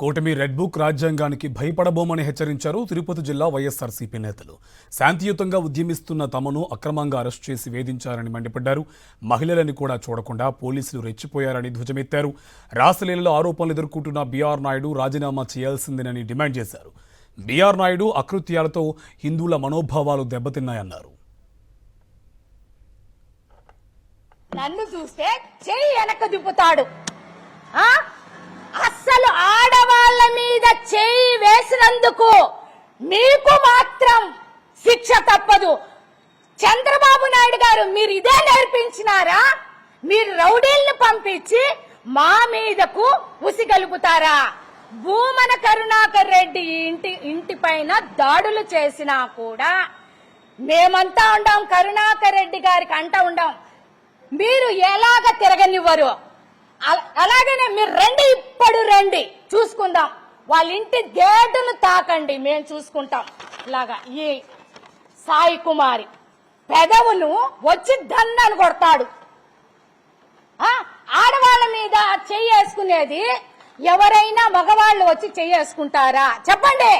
కూటమి red book రాజ్యాంగానికి భయపడబోమని హెచ్చరించారు తిరుపతి జిల్లా వైఎస్ఆర్సీపీ నేతలు. శాంతియుతంగా ఉద్యమిస్తున్న తమను అక్రమంగా అరెస్ట్ చేసి వేధించారని మండిపడ్డారు. మహిళలని కూడా చూడకుండా పోలీసులు రెచ్చిపోయారని ధ్వజమెత్తారు. రాసలీలలో ఆరోపణలు ఎదుర్కొంటున్న బీఆర్ నాయుడు రాజీనామా చేయాల్సిందేనని డిమాండ్ చేశారు. బీఆర్ నాయుడు అకృత్యాలతో హిందువుల మనోభావాలు దెబ్బతిన్నాయన్నారు. నన్ను చూస్తే చెయ్యి వెనక దిప్పుతాడు. అస్సలు ఆడవాళ్ల మీద చెయ్యి వేసినందుకు మీకు మాత్రం శిక్ష తప్పదు. చంద్రబాబు నాయుడు గారు మీరు ఇదే నేర్పించినారా? మీరు రౌడీల్ని పంపించి మా మీదకు ఉసిగలుపుతారా? భూమన కరుణాకర్ రెడ్డి ఇంటి పైన దాడులు చేసినా కూడా మేమంతా ఉండాం, కరుణాకర్ రెడ్డి గారికి అంటా ఉండాం. మీరు ఎలాగ తిరగనివ్వరు? అలాగనే మీరు రండి, ఇప్పుడు రండి, చూసుకుందాం. వాళ్ళ ఇంటి గేటును తాకండి, మేము చూసుకుంటాం. ఇలాగా ఈ సాయి కుమారి పెదవులు వచ్చి దండను కొడతాడు. ఆడవాళ్ళ మీద చెయ్యేసుకునేది ఎవరైనా మగవాళ్ళు వచ్చి చెయ్యేసుకుంటారా? చెప్పండి.